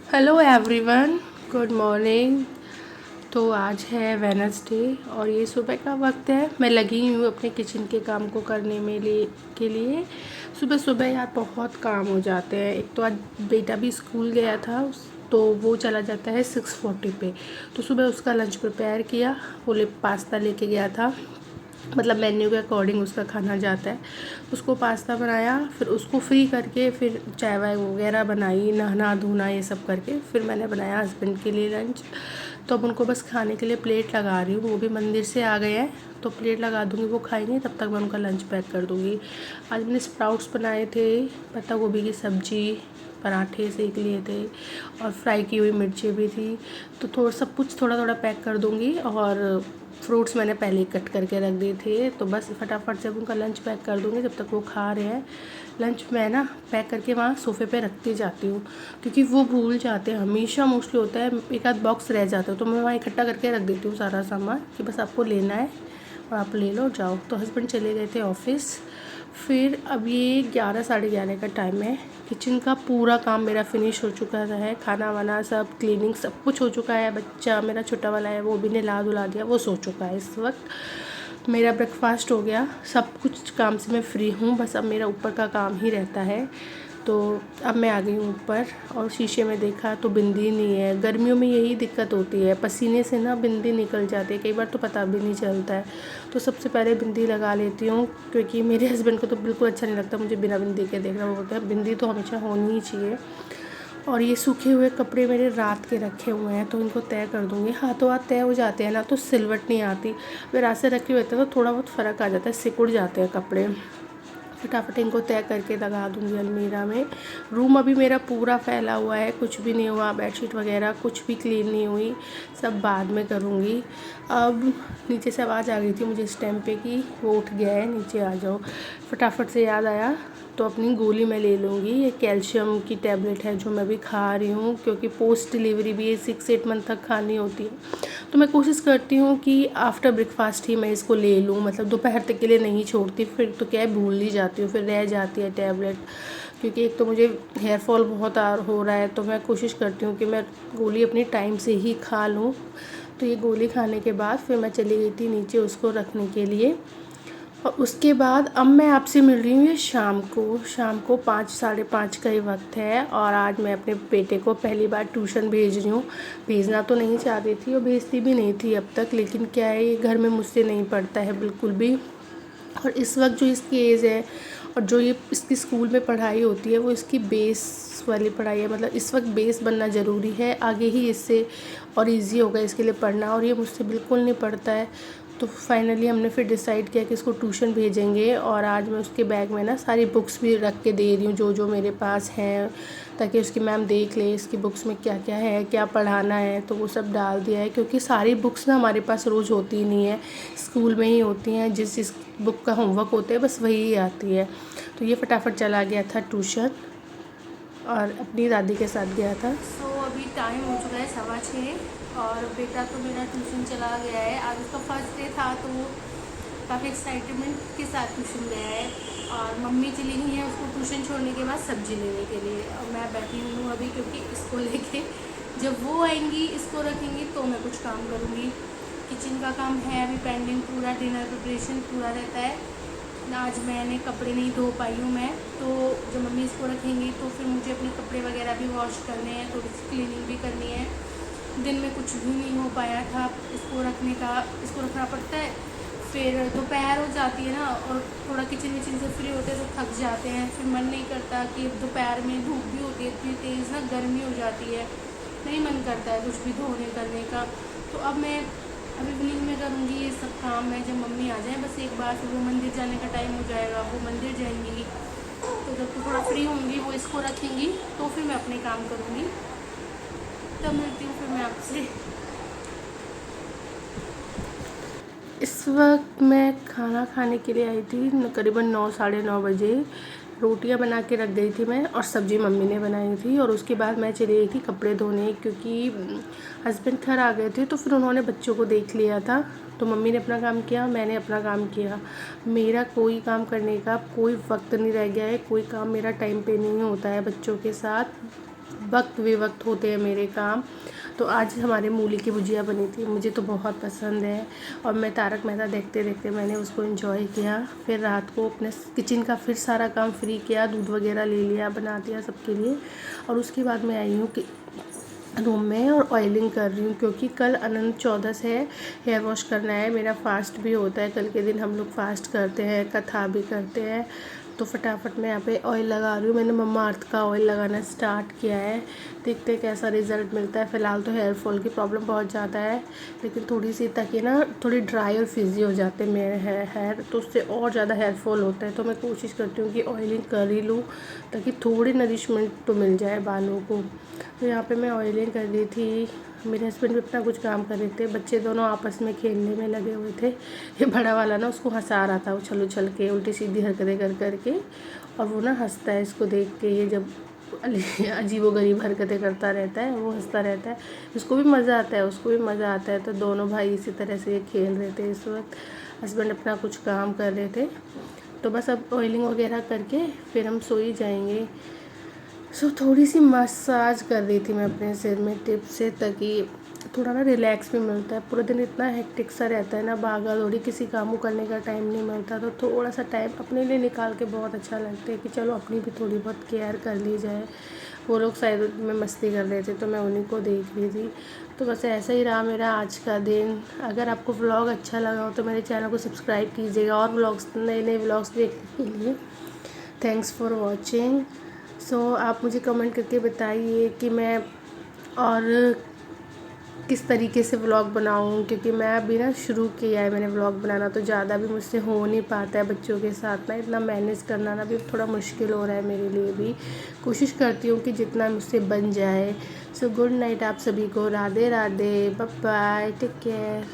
Hello everyone, good morning. तो आज है वेनसडे और ये सुबह का वक्त है। मैं लगी हूँ अपने किचन के काम को करने में के लिए। सुबह सुबह यार बहुत काम हो जाते हैं। एक तो आज बेटा भी स्कूल गया था, तो वो चला जाता है 6:40 पे। तो सुबह उसका लंच प्रिपेयर किया। वो पास्ता लेके गया था, मतलब मेन्यू के अकॉर्डिंग उसका खाना जाता है। उसको पास्ता बनाया, फिर उसको फ्री करके फिर चाय वाय वगैरह बनाई, नहाना धोना ये सब करके फिर मैंने बनाया हस्बैंड के लिए लंच। तो अब उनको बस खाने के लिए प्लेट लगा रही हूँ। वो भी मंदिर से आ गए हैं तो प्लेट लगा दूँगी, वो खाएंगे, तब तक मैं उनका लंच पैक कर दूँगी। आज मैंने स्प्राउट्स बनाए थे, पत्ता गोभी की सब्जी, पराठे सेक लिए थे और फ्राई की हुई मिर्ची भी थी। तो थोड़ा सब कुछ थोड़ा थोड़ा पैक कर दूँगी। और फ्रूट्स मैंने पहले ही कट करके रख दिए थे, तो बस फटाफट से उनका लंच पैक कर दूँगी जब तक वो खा रहे हैं। लंच मैं ना पैक करके वहाँ सोफ़े पे रखती जाती हूँ, क्योंकि वो भूल जाते हैं हमेशा। मोस्टली होता है एक आध बॉक्स रह जाता है, तो मैं वहाँ इकट्ठा करके रख देती हूँ सारा सामान कि बस आपको लेना है और आप ले लो जाओ। तो हस्बैंड चले गए थे ऑफिस। फिर अब ये 11 साढ़े 11 का टाइम है। किचन का पूरा काम मेरा फिनिश हो चुका है, खाना वाना सब क्लीनिंग सब कुछ हो चुका है। बच्चा मेरा छोटा वाला है, वो भी नहला धुला दिया, वो सो चुका है इस वक्त। मेरा ब्रेकफास्ट हो गया, सब कुछ काम से मैं फ्री हूँ। बस अब मेरा ऊपर का काम ही रहता है। तो अब मैं आ गई हूँ ऊपर और शीशे में देखा तो बिंदी नहीं है। गर्मियों में यही दिक्कत होती है, पसीने से ना बिंदी निकल जाती है, कई बार तो पता भी नहीं चलता है। तो सबसे पहले बिंदी लगा लेती हूँ, क्योंकि मेरे हस्बैंड को तो बिल्कुल अच्छा नहीं लगता मुझे बिना बिंदी के देखना। वो बोलते हैं बिंदी तो हमेशा होनी ही चाहिए। और ये सूखे हुए कपड़े मेरे रात के रखे हुए हैं, तो इनको तय कर दूँगी। हाथों हाथ तय हो जाते हैं ना, तो सिलवट नहीं आती। वे रात से रखे हुए थे तो थोड़ा बहुत फ़र्क आ जाता है, सिकुड़ जाते हैं कपड़े। फटाफट इनको तय करके लगा दूँगी अलमीरा में। रूम अभी मेरा पूरा फैला हुआ है, कुछ भी नहीं हुआ, बेडशीट वगैरह कुछ भी क्लीन नहीं हुई, सब बाद में करूँगी। अब नीचे से आवाज़ आ गई थी मुझे इस टाइम पे कि वो उठ गया है, नीचे आ जाओ। फटाफट से याद आया तो अपनी गोली मैं ले लूँगी। ये कैल्शियम की टैबलेट है जो मैं भी खा रही हूँ, क्योंकि पोस्ट डिलीवरी भी 6-8 मंथ तक खानी होती है। तो मैं कोशिश करती हूँ कि आफ्टर ब्रेकफास्ट ही मैं इसको ले लूँ, मतलब दोपहर तक के लिए नहीं छोड़ती। फिर तो क्या है, भूल ही जाती हूँ, फिर रह जाती है टैबलेट। क्योंकि एक तो मुझे हेयर फॉल बहुत हो रहा है, तो मैं कोशिश करती हूँ कि मैं गोली अपनी टाइम से ही खा लूँ। तो ये गोली खाने के बाद फिर मैं चली गई थी नीचे उसको रखने के लिए। और उसके बाद अब मैं आपसे मिल रही हूँ ये शाम को 5 साढ़े 5 का ही वक्त है। और आज मैं अपने बेटे को पहली बार ट्यूशन भेज रही हूँ। भेजना तो नहीं चाहती थी और भेजती भी नहीं थी अब तक, लेकिन क्या है, ये घर में मुझसे नहीं पढ़ता है बिल्कुल भी। और इस वक्त जो इसकी एज है और जो ये इसकी स्कूल में पढ़ाई होती है, वो इसकी बेस वाली पढ़ाई है। मतलब इस वक्त बेस बनना ज़रूरी है, आगे ही इससे और इजी होगा इसके लिए पढ़ना, और ये मुझसे बिल्कुल नहीं पढ़ता है। तो फाइनली हमने फिर डिसाइड किया कि इसको ट्यूशन भेजेंगे। और आज मैं उसके बैग में ना सारी बुक्स भी रख के दे रही हूँ जो जो मेरे पास हैं, ताकि उसकी मैम देख ले इसकी बुक्स में क्या क्या है, क्या पढ़ाना है। तो वो सब डाल दिया है, क्योंकि सारी बुक्स ना हमारे पास रोज़ होती ही नहीं है, स्कूल में ही होती हैं। जिस जिस बुक का होमवर्क होता है बस वही आती है। तो ये फटाफट चला गया था ट्यूशन और अपनी दादी के साथ गया था। अभी टाइम हो चुका है 6:15 और बेटा तो मेरा ट्यूशन चला गया है। आज उसका फर्स्ट डे था, तो वो काफ़ी एक्साइटमेंट के साथ ट्यूशन गया है। और मम्मी चली गई है उसको ट्यूशन छोड़ने के बाद सब्जी लेने के लिए, और मैं बैठी हूँ अभी, क्योंकि इसको लेके जब वो आएंगी इसको रखेंगी तो मैं कुछ काम करूँगी। किचन का काम है अभी पेंडिंग पूरा, डिनर प्रिपरेशन पूरा रहता है ना। आज मैंने कपड़े नहीं धो पाई हूँ मैं, तो जब मम्मी इसको रखेंगी तो फिर मुझे अपने कपड़े वगैरह भी वॉश करने हैं, थोड़ी सी क्लीनिंग भी करनी है। दिन में कुछ भी नहीं हो पाया था इसको रखने का, इसको रखना पड़ता है। फिर दोपहर हो जाती है ना, और थोड़ा किचन विचन से फ्री होते हैं तो थक जाते हैं, फिर मन नहीं करता कि दोपहर में धूप भी होती है इतनी तेज़ ना, गर्मी हो जाती है, नहीं मन करता है कुछ भी धोने करने का। तो अब मैं अभी इवनिंग में करूँगी ये सब काम। मैं जब मम्मी आ जाए बस एक बार, फिर वो मंदिर जाने का टाइम हो जाएगा, वो मंदिर जाएंगी, तो जब तो थोड़ा फ्री होंगी वो इसको रखेंगी तो फिर मैं अपने काम करूँगी। तब मिलती हूँ फिर मैं आपसे। इस वक्त मैं खाना खाने के लिए आई थी करीबन 9 साढ़े 9 बजे। रोटियां बना के रख गई थी मैं, और सब्ज़ी मम्मी ने बनाई थी। और उसके बाद मैं चली गई थी कपड़े धोने, क्योंकि हस्बैंड घर आ गए थे तो फिर उन्होंने बच्चों को देख लिया था। तो मम्मी ने अपना काम किया, मैंने अपना काम किया। मेरा कोई काम करने का कोई वक्त नहीं रह गया है, कोई काम मेरा टाइम पे नहीं होता है बच्चों के साथ। वक्त बेवक्त होते हैं मेरे काम। तो आज हमारे मूली की भुजिया बनी थी, मुझे तो बहुत पसंद है और मैं तारक मेहता देखते देखते मैंने उसको एंजॉय किया। फिर रात को अपने किचन का फिर सारा काम फ्री किया, दूध वगैरह ले लिया, बना दिया सबके लिए। और उसके बाद मैं आई हूँ कि रूम में और ऑयलिंग कर रही हूँ, क्योंकि कल अनंत चौदस है, हेयर वॉश करना है। मेरा फास्ट भी होता है, कल के दिन हम लोग फास्ट करते हैं, कथा भी करते हैं। तो फटाफट मैं यहाँ पे ऑयल लगा रही हूँ। मैंने मम्मा अर्थ का ऑयल लगाना स्टार्ट किया है, देखते हैं कैसा रिज़ल्ट मिलता है। फ़िलहाल तो हेयर फॉल की प्रॉब्लम बहुत ज़्यादा है, लेकिन थोड़ी सी ताकि ना थोड़ी ड्राई और फिज़ी हो जाते हैं मेरे हेयर, तो उससे और ज़्यादा हेयर फॉल होता है। तो मैं कोशिश करती हूँ कि ऑयलिंग कर ही लूँ, ताकि थोड़ी नरिशमेंट तो मिल जाए बालों को। तो यहाँ पे मैं ऑयलिंग कर रही थी, मेरे हस्बैंड भी अपना कुछ काम कर रहे थे, बच्चे दोनों आपस में खेलने में लगे हुए थे। ये बड़ा वाला ना उसको हंसा रहा था, उछल उछल के उल्टी सीधी हरकतें कर करके, और वो ना हंसता है इसको देख के। ये जब अजीबोगरीब हरकतें करता रहता है, वो हंसता रहता है, उसको भी मज़ा आता है, उसको भी मज़ा आता है। तो दोनों भाई इसी तरह से खेल रहे थे इस वक्त। हस्बैंड अपना कुछ काम कर रहे थे। तो बस अब ऑयलिंग वगैरह करके फिर हम सो ही जाएंगे। थोड़ी सी मसाज कर रही थी मैं अपने सिर में टिप से, ताकि थोड़ा ना रिलैक्स भी मिलता है। पूरा दिन इतना हेक्टिक सा रहता है ना, भागा दौड़ी, किसी काम को करने का टाइम नहीं मिलता। तो थोड़ा सा टाइम अपने लिए निकाल के बहुत अच्छा लगता है कि चलो अपनी भी थोड़ी बहुत केयर कर ली जाए। वो लोग साइड में मस्ती कर रहे थे तो मैं उन्हीं को देख रही थी। तो बस ऐसा ही रहा मेरा आज का दिन। अगर आपको व्लॉग अच्छा लगा हो तो मेरे चैनल को सब्सक्राइब कीजिएगा, और व्लॉग्स, नए नए व्लॉग्स देखने के लिए। Thanks for watching. आप मुझे कमेंट करके बताइए कि मैं और किस तरीके से व्लॉग बनाऊं, क्योंकि मैं अभी ना शुरू किया है मैंने व्लॉग बनाना, तो ज़्यादा भी मुझसे हो नहीं पाता है बच्चों के साथ ना, इतना मैनेज करना ना भी थोड़ा मुश्किल हो रहा है मेरे लिए भी। कोशिश करती हूँ कि जितना मुझसे बन जाए। गुड नाइट आप सभी को, Radhe Radhe, bye bye, take care.